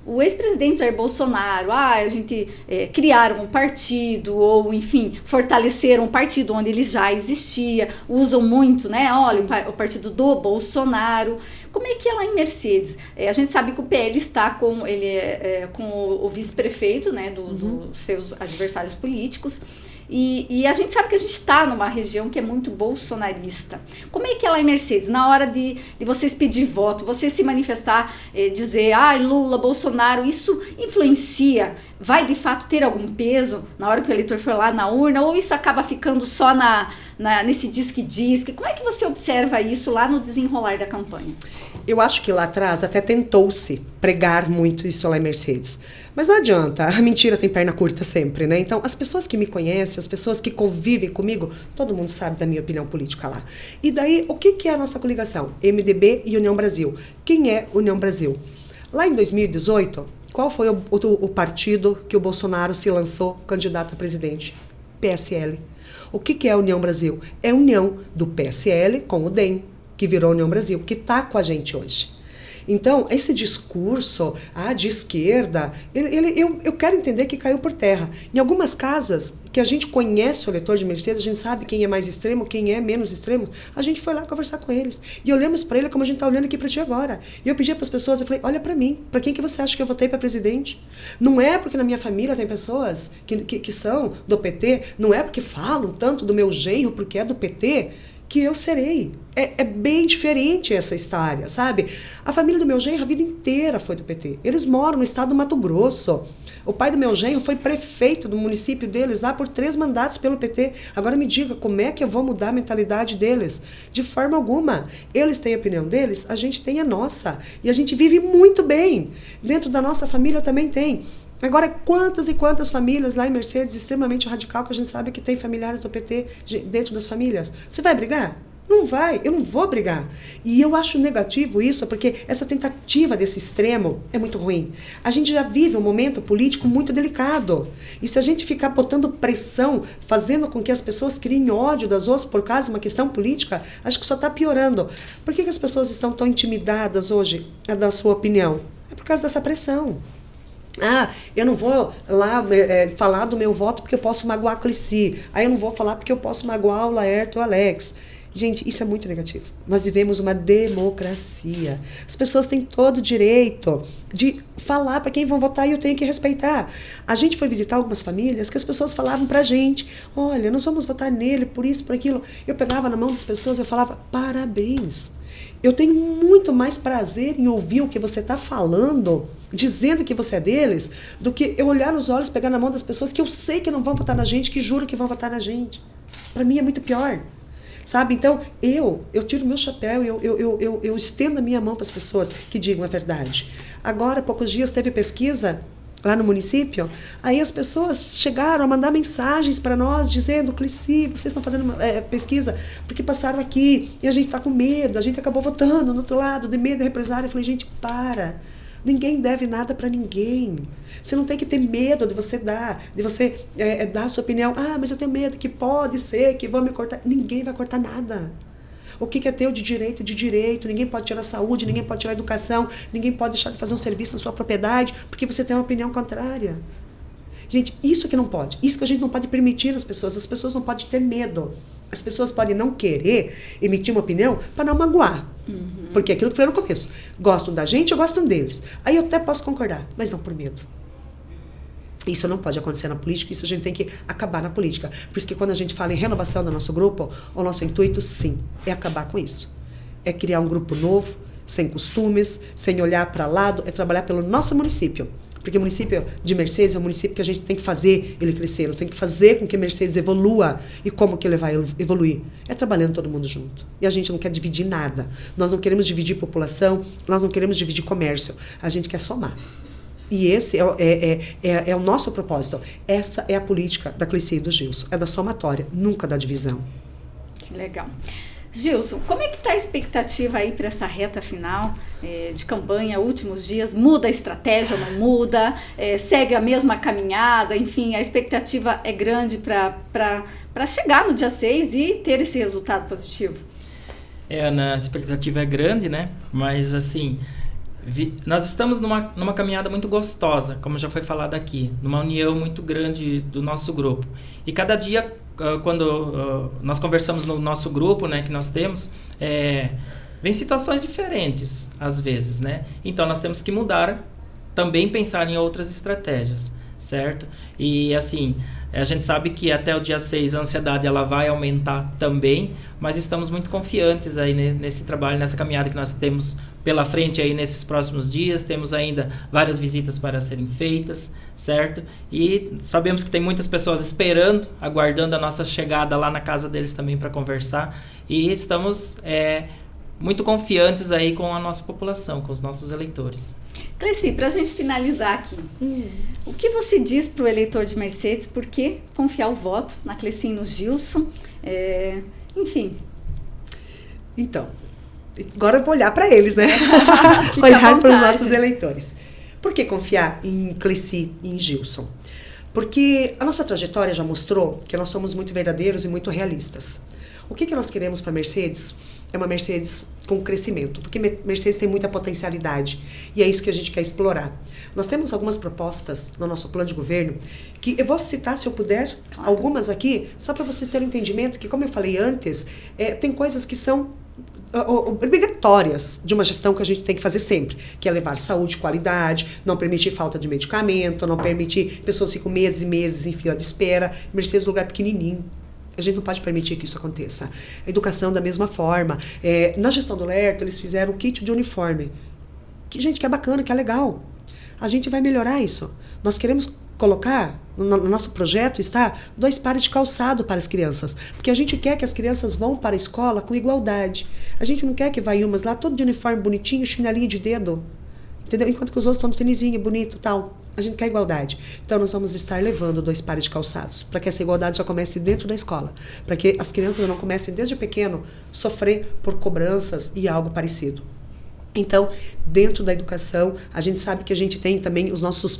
o ex-presidente Jair Bolsonaro, a gente criaram um partido, ou enfim, fortaleceram um partido onde ele já existia, usam muito, né? Olha, o partido do Bolsonaro. Como é que é lá em Mercedes? A gente sabe que o PL está com o vice-prefeito, né, dos seus adversários políticos. E a gente sabe que a gente está numa região que é muito bolsonarista. Como é que é lá em Mercedes? Na hora de vocês pedir voto, vocês se manifestar, dizer, Lula, Bolsonaro, isso influencia? Vai de fato ter algum peso na hora que o eleitor for lá na urna? Ou isso acaba ficando só nesse disque-disque? Como é que você observa isso lá no desenrolar da campanha? Eu acho que lá atrás até tentou-se pregar muito isso lá em Mercedes. Mas não adianta, a mentira tem perna curta sempre, né? Então, as pessoas que me conhecem, as pessoas que convivem comigo, todo mundo sabe da minha opinião política lá. E daí, o que é a nossa coligação? MDB e União Brasil. Quem é União Brasil? Lá em 2018, qual foi o partido que o Bolsonaro se lançou candidato a presidente? PSL. O que é a União Brasil? É a união do PSL com o DEM, que virou União Brasil, que está com a gente hoje. Então, esse discurso de esquerda, eu quero entender que caiu por terra. Em algumas casas, que a gente conhece o eleitor de Mercedes, a gente sabe quem é mais extremo, quem é menos extremo, a gente foi lá conversar com eles. E olhamos para ele como a gente está olhando aqui para ti agora. E eu pedi para as pessoas, eu falei, olha para mim, para quem que você acha que eu votei para presidente? Não é porque na minha família tem pessoas que são do PT, não é porque falam tanto do meu genro porque é do PT, que eu serei. É bem diferente essa história, sabe? A família do meu genro a vida inteira foi do PT. Eles moram no estado do Mato Grosso. O pai do meu genro foi prefeito do município deles lá por 3 mandatos pelo PT. Agora me diga, como é que eu vou mudar a mentalidade deles? De forma alguma. Eles têm a opinião deles, a gente tem a nossa. E a gente vive muito bem. Dentro da nossa família também tem. Agora, quantas e quantas famílias lá em Mercedes, extremamente radical, que a gente sabe que tem familiares do PT dentro das famílias. Você vai brigar? Não vai, eu não vou brigar. E eu acho negativo isso, porque essa tentativa desse extremo é muito ruim. A gente já vive um momento político muito delicado. E se a gente ficar botando pressão, fazendo com que as pessoas criem ódio das outras por causa de uma questão política, acho que só está piorando. Por que as pessoas estão tão intimidadas hoje, da sua opinião? É por causa dessa pressão. Eu não vou lá falar do meu voto porque eu posso magoar a Cleci. Eu não vou falar porque eu posso magoar o Laerto ou o Alex. Gente, isso é muito negativo. Nós vivemos uma democracia. As pessoas têm todo o direito de falar para quem vão votar e eu tenho que respeitar. A gente foi visitar algumas famílias que as pessoas falavam pra gente, olha, nós vamos votar nele por isso, por aquilo. Eu pegava na mão das pessoas e eu falava, parabéns. Eu tenho muito mais prazer em ouvir o que você está falando, dizendo que você é deles, do que eu olhar nos olhos, pegar na mão das pessoas que eu sei que não vão votar na gente, que juro que vão votar na gente. Para mim é muito pior. Sabe? Então, eu tiro meu chapéu, eu estendo a minha mão para as pessoas que digam a verdade. Agora, há poucos dias, teve pesquisa lá no município, aí as pessoas chegaram a mandar mensagens para nós dizendo, Cleci, vocês estão fazendo pesquisa porque passaram aqui e a gente está com medo, a gente acabou votando no outro lado, de medo de represália. Eu falei, gente, para. Ninguém deve nada para ninguém. Você não tem que ter medo de você dar a sua opinião. Ah, mas eu tenho medo que pode ser, que vão me cortar. Ninguém vai cortar nada. O que é teu de direito, ninguém pode tirar a saúde, ninguém pode tirar a educação, ninguém pode deixar de fazer um serviço na sua propriedade porque você tem uma opinião contrária. Gente, isso que não pode, isso que a gente não pode permitir nas pessoas, as pessoas não podem ter medo, as pessoas podem não querer emitir uma opinião para não magoar, porque é aquilo que eu falei no começo, gostam da gente ou gostam deles, aí eu até posso concordar, mas não por medo. Isso não pode acontecer na política, isso a gente tem que acabar na política. Por isso que quando a gente fala em renovação do nosso grupo, o nosso intuito, sim, é acabar com isso. É criar um grupo novo, sem costumes, sem olhar para lado, é trabalhar pelo nosso município. Porque o município de Mercedes é um município que a gente tem que fazer ele crescer, nós temos que fazer com que Mercedes evolua. E como que ele vai evoluir? É trabalhando todo mundo junto. E a gente não quer dividir nada. Nós não queremos dividir população, nós não queremos dividir comércio. A gente quer somar. E esse é o nosso propósito. Essa é a política da Cleci e do Gilson. É da somatória, nunca da divisão. Que legal. Gilson, como é que está a expectativa aí para essa reta final de campanha, últimos dias? Muda a estratégia, não muda? Segue a mesma caminhada? Enfim, a expectativa é grande para chegar no dia 6 e ter esse resultado positivo? Ana, a expectativa é grande, né? Mas assim... Nós estamos numa caminhada muito gostosa, como já foi falado aqui, numa união muito grande do nosso grupo. E cada dia, quando nós conversamos no nosso grupo, né, que nós temos, vem situações diferentes, às vezes, né? Então, nós temos que mudar, também pensar em outras estratégias, certo? E, assim, a gente sabe que até o dia 6 a ansiedade ela vai aumentar também, mas estamos muito confiantes aí nesse trabalho, nessa caminhada que nós temos pela frente aí nesses próximos dias. Temos ainda várias visitas para serem feitas, certo? E sabemos que tem muitas pessoas esperando, aguardando a nossa chegada lá na casa deles também para conversar. E estamos muito confiantes aí com a nossa população, com os nossos eleitores. Cleci, para a gente finalizar aqui, o que você diz para o eleitor de Mercedes? Por que confiar o voto na Cleci e no Gilson? Enfim. Então, agora eu vou olhar para eles, né? Olhar para os nossos eleitores. Por que confiar em Cleci e em Gilson? Porque a nossa trajetória já mostrou que nós somos muito verdadeiros e muito realistas. O que nós queremos para Mercedes? É uma Mercedes com crescimento, porque Mercedes tem muita potencialidade e é isso que a gente quer explorar. Nós temos algumas propostas no nosso plano de governo que eu vou citar, se eu puder, claro, algumas aqui, só para vocês terem um entendimento que, como eu falei antes, tem coisas que são obrigatórias de uma gestão que a gente tem que fazer sempre, que é levar saúde, qualidade, não permitir falta de medicamento, não permitir pessoas que ficam meses e meses em fila de espera. Mercedes é um lugar pequenininho. A gente não pode permitir que isso aconteça. A educação da mesma forma. Na gestão do Lerto, eles fizeram o kit de uniforme. Que é bacana, que é legal. A gente vai melhorar isso. Nós queremos colocar, no nosso projeto está 2 pares de calçado para as crianças. Porque a gente quer que as crianças vão para a escola com igualdade. A gente não quer que vai umas lá todo de uniforme bonitinho, chinelinho de dedo. Entendeu? Enquanto que os outros estão no tênisinho bonito e tal. A gente quer igualdade. Então, nós vamos estar levando 2 pares de calçados, para que essa igualdade já comece dentro da escola. Para que as crianças não comecem, desde pequeno, sofrer por cobranças e algo parecido. Então, dentro da educação, a gente sabe que a gente tem também o nosso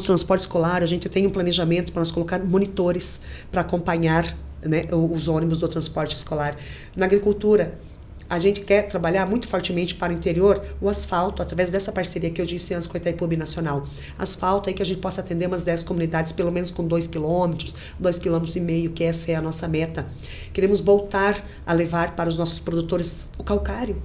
transporte escolar, a gente tem um planejamento para nós colocar monitores para acompanhar, né, os ônibus do transporte escolar. Na agricultura, a gente quer trabalhar muito fortemente para o interior o asfalto, através dessa parceria que eu disse antes com a Itaipu Binacional. Asfalto aí que a gente possa atender umas 10 comunidades, pelo menos com 2 quilômetros, 2,5 quilômetros, que essa é a nossa meta. Queremos voltar a levar para os nossos produtores o calcário,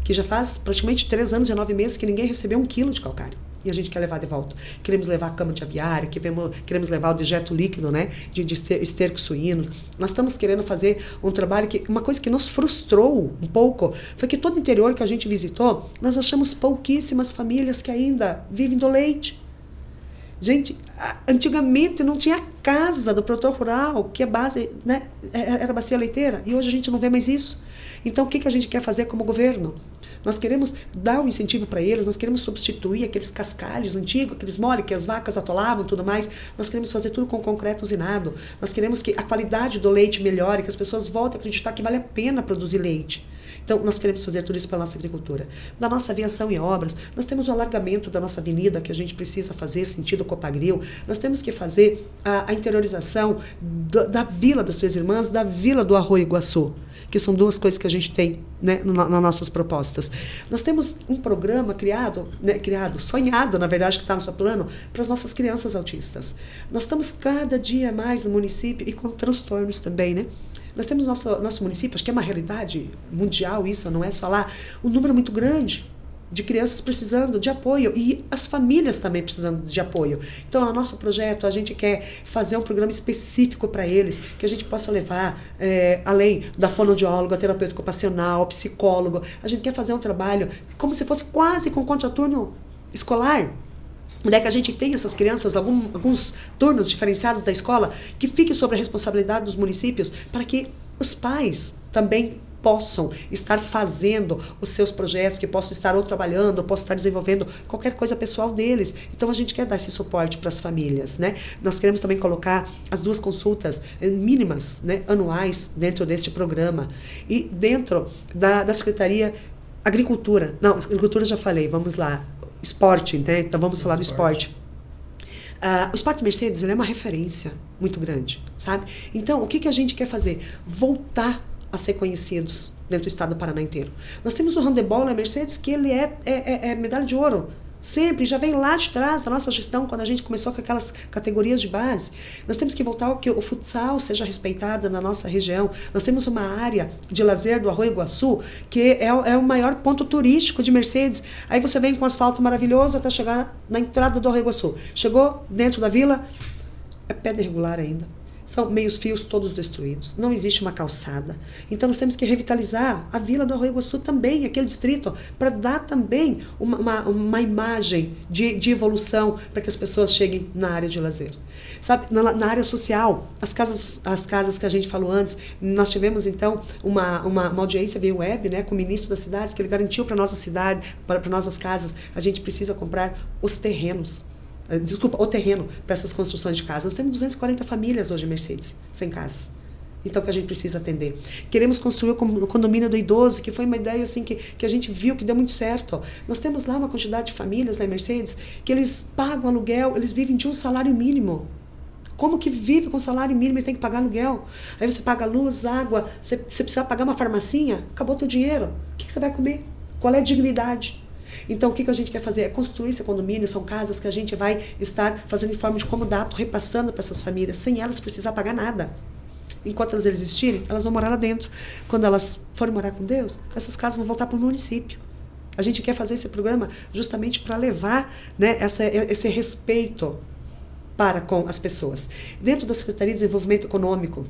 que já faz praticamente 3 anos e 9 meses que ninguém recebeu 1 quilo de calcário. E a gente quer levar de volta. Queremos levar a cama de aviário, queremos levar o dejeto líquido, né, de esterco suíno. Nós estamos querendo fazer um trabalho que, uma coisa que nos frustrou um pouco, foi que todo o interior que a gente visitou, nós achamos pouquíssimas famílias que ainda vivem do leite. Gente, antigamente não tinha casa do produtor rural, que a base, né, era a bacia leiteira, e hoje a gente não vê mais isso. Então, o que a gente quer fazer como governo? Nós queremos dar um incentivo para eles, nós queremos substituir aqueles cascalhos antigos, aqueles mole que as vacas atolavam e tudo mais. Nós queremos fazer tudo com concreto usinado. Nós queremos que a qualidade do leite melhore, que as pessoas voltem a acreditar que vale a pena produzir leite. Então, nós queremos fazer tudo isso pela nossa agricultura. Da nossa aviação e obras, nós temos o alargamento da nossa avenida, que a gente precisa fazer, sentido Copagril. Nós temos que fazer a interiorização da Vila das Três Irmãs, da Vila do Arroio Iguaçu, que são duas coisas que a gente tem, né, nas nossas propostas. Nós temos um programa sonhado, na verdade, que está no seu plano, para as nossas crianças autistas. Nós estamos cada dia mais no município, e com transtornos também, né? Nós temos nosso município, acho que é uma realidade mundial isso, não é só lá, um número muito grande de crianças precisando de apoio e as famílias também precisando de apoio. Então, no nosso projeto, a gente quer fazer um programa específico para eles, que a gente possa levar, além da fonoaudióloga, terapeuta ocupacional, psicólogo, a gente quer fazer um trabalho como se fosse quase com contraturno escolar, né, que a gente tem essas crianças, alguns turnos diferenciados da escola, que fique sob a responsabilidade dos municípios, para que os pais também possam estar fazendo os seus projetos, que possam estar ou trabalhando, ou possam estar desenvolvendo qualquer coisa pessoal deles. Então, a gente quer dar esse suporte para as famílias, né? Nós queremos também colocar as 2 consultas mínimas, né, anuais dentro deste programa. E dentro da Secretaria Agricultura, não, Agricultura já falei, vamos lá, esporte, né? Então vamos falar do esporte. O Esporte Mercedes, ele é uma referência muito grande, sabe? Então, o que a gente quer fazer? Voltar a ser conhecidos dentro do estado do Paraná inteiro. Nós temos o handebol na Mercedes, que ele é medalha de ouro. Sempre, já vem lá de trás da nossa gestão, quando a gente começou com aquelas categorias de base. Nós temos que voltar ao que o futsal seja respeitado na nossa região. Nós temos uma área de lazer do Arroio Iguaçu, que é o maior ponto turístico de Mercedes. Aí você vem com asfalto maravilhoso até chegar na entrada do Arroio Iguaçu. Chegou dentro da vila, é pedra irregular ainda. São meios fios todos destruídos. Não existe uma calçada. Então, nós temos que revitalizar a Vila do Arroio Iguaçu também, aquele distrito, para dar também uma imagem de evolução para que as pessoas cheguem na área de lazer. Sabe, na área social, as casas que a gente falou antes, nós tivemos, então, uma audiência via web, né, com o ministro das cidades, que ele garantiu para a nossa cidade, para nossas casas, a gente precisa comprar os terrenos. O terreno para essas construções de casas. Nós temos 240 famílias hoje em Mercedes, sem casas. Então, que a gente precisa atender. Queremos construir o condomínio do idoso, que foi uma ideia assim, que a gente viu que deu muito certo. Nós temos lá uma quantidade de famílias lá em Mercedes, que eles pagam aluguel, eles vivem de um salário mínimo. Como que vive com salário mínimo e tem que pagar aluguel? Aí você paga luz, água, você precisa pagar uma farmacinha, acabou o teu dinheiro. O que você vai comer? Qual é a dignidade? Então, o que a gente quer fazer? É construir esse condomínio, são casas que a gente vai estar fazendo em forma de comodato, repassando para essas famílias, sem elas precisar pagar nada. Enquanto elas existirem, elas vão morar lá dentro. Quando elas forem morar com Deus, essas casas vão voltar para o município. A gente quer fazer esse programa justamente para levar, né, esse respeito para com as pessoas. Dentro da Secretaria de Desenvolvimento Econômico,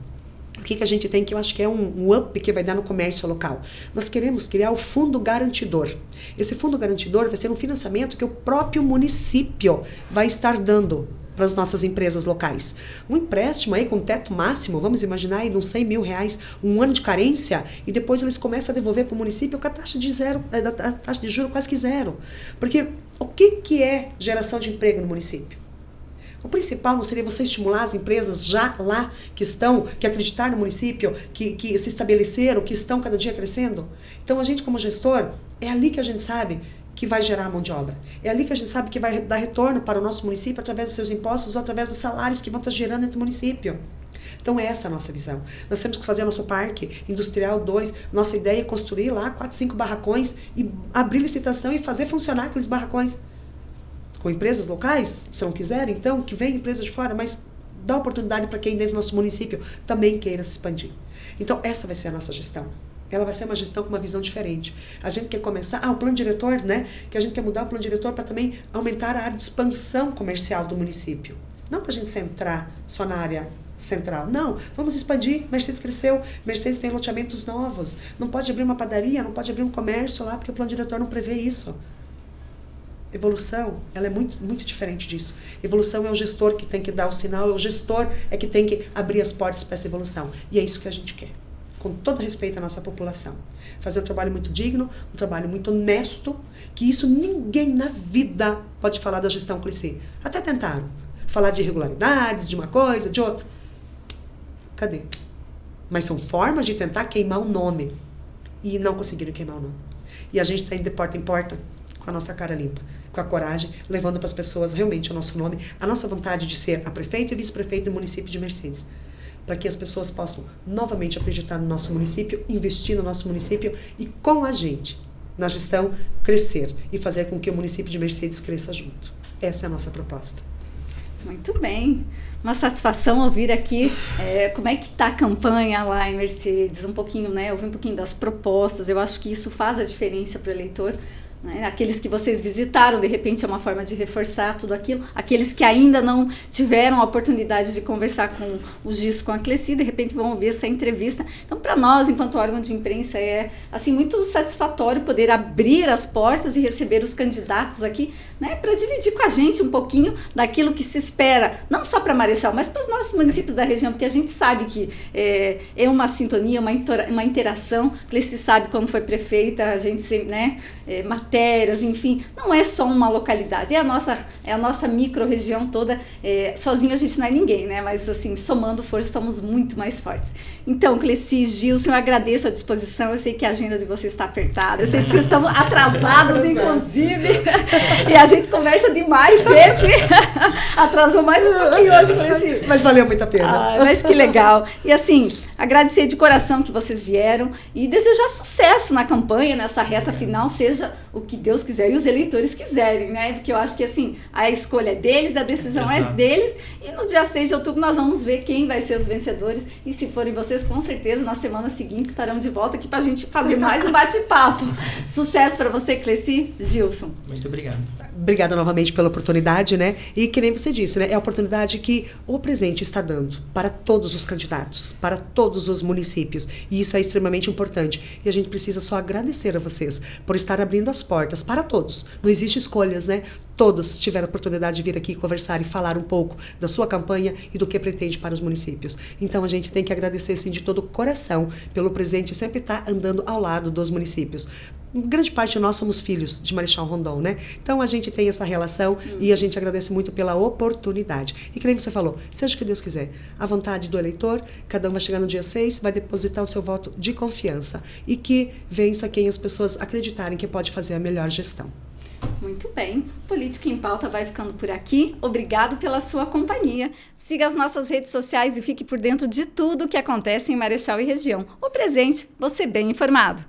o que a gente tem, que eu acho que é um up que vai dar no comércio local? Nós queremos criar o Fundo Garantidor. Esse Fundo Garantidor vai ser um financiamento que o próprio município vai estar dando para as nossas empresas locais. Um empréstimo aí com teto máximo, vamos imaginar aí de uns 100 mil reais, um ano de carência, e depois eles começam a devolver para o município com a taxa de juros quase que zero. Porque o que é geração de emprego no município? O principal não seria você estimular as empresas já lá que acreditaram no município, que se estabeleceram, que estão cada dia crescendo? Então, a gente como gestor, é ali que a gente sabe que vai gerar mão de obra. É ali que a gente sabe que vai dar retorno para o nosso município através dos seus impostos ou através dos salários que vão estar gerando entre o município. Então, essa é a nossa visão. Nós temos que fazer o nosso parque industrial 2. Nossa ideia é construir lá 4, 5 barracões e abrir licitação e fazer funcionar aqueles barracões. Com empresas locais, se não quiserem, então, que venham empresas de fora, mas dá oportunidade para quem dentro do nosso município também queira se expandir. Então, essa vai ser a nossa gestão. Ela vai ser uma gestão com uma visão diferente. A gente quer começar... o plano diretor, né? Que a gente quer mudar o plano diretor para também aumentar a área de expansão comercial do município. Não para a gente centrar só na área central. Não, vamos expandir. Mercedes cresceu, Mercedes tem loteamentos novos. Não pode abrir uma padaria, não pode abrir um comércio lá, porque o plano diretor não prevê isso. Evolução, ela é muito, muito diferente disso. Evolução é o gestor que tem que dar o sinal, é o gestor que tem que abrir as portas para essa evolução. E é isso que a gente quer, com todo respeito à nossa população. Fazer um trabalho muito digno, um trabalho muito honesto, que isso ninguém na vida pode falar da gestão Cleci. Até tentaram falar de irregularidades, de uma coisa, de outra. Cadê? Mas são formas de tentar queimar o nome. E não conseguiram queimar o nome. E a gente está indo de porta em porta, com a nossa cara limpa, com a coragem, levando para as pessoas realmente o nosso nome, a nossa vontade de ser a prefeito e vice-prefeito do município de Mercedes, para que as pessoas possam novamente acreditar no nosso município, investir no nosso município e com a gente, na gestão, crescer e fazer com que o município de Mercedes cresça junto. Essa é a nossa proposta. Muito bem. Uma satisfação ouvir aqui como é que está a campanha lá em Mercedes, um pouquinho, né? Ouvir um pouquinho das propostas. Eu acho que isso faz a diferença para o eleitor. Né? Aqueles que vocês visitaram, de repente é uma forma de reforçar tudo aquilo. Aqueles que ainda não tiveram a oportunidade de conversar com o Gilson, com a Cleci, de repente vão ouvir essa entrevista. Então, para nós, enquanto órgão de imprensa, é assim, muito satisfatório poder abrir as portas e receber os candidatos aqui, né, para dividir com a gente um pouquinho daquilo que se espera, não só para Marechal, mas para os nossos municípios da região, porque a gente sabe que é uma sintonia, uma interação. Cleci sabe quando foi prefeita, a gente, né, matérias, enfim, não é só uma localidade, é a nossa micro-região toda. Sozinho a gente não é ninguém, né? Mas assim, somando forças, somos muito mais fortes. Então, Cleci, Gilson, eu agradeço a disposição. Eu sei que a agenda de vocês está apertada, eu sei que vocês estão atrasados, inclusive, e a gente conversa demais sempre. Atrasou mais um pouquinho hoje, Cleci. Mas valeu muito a pena. Mas que legal. E assim, agradecer de coração que vocês vieram e desejar sucesso na campanha, nessa reta final, seja o que Deus quiser e os eleitores quiserem, né? Porque eu acho que assim, a escolha é deles, a decisão é deles, e no dia 6 de outubro nós vamos ver quem vai ser os vencedores, e se forem vocês, com certeza, na semana seguinte estarão de volta aqui pra gente fazer mais um bate-papo. Sucesso para você, Cleci. Gilson. Muito obrigado. Obrigada novamente pela oportunidade, né? E que nem você disse, né? É a oportunidade que o presidente está dando para todos os candidatos, para todos os municípios. E isso é extremamente importante. E a gente precisa só agradecer a vocês por estar abrindo as portas para todos. Não existe escolhas, né? Todos tiveram a oportunidade de vir aqui conversar e falar um pouco da sua campanha e do que pretende para os municípios. Então a gente tem que agradecer, sim, de todo o coração pelo presidente sempre estar andando ao lado dos municípios. Grande parte de nós somos filhos de Marechal Rondon, né? Então a gente tem essa relação e a gente agradece muito pela oportunidade. E que nem você falou, seja o que Deus quiser, a vontade do eleitor, cada um vai chegar no dia 6, vai depositar o seu voto de confiança e que vença quem as pessoas acreditarem que pode fazer a melhor gestão. Muito bem, Política em Pauta vai ficando por aqui. Obrigado pela sua companhia. Siga as nossas redes sociais e fique por dentro de tudo o que acontece em Marechal e região. O presente, você bem informado.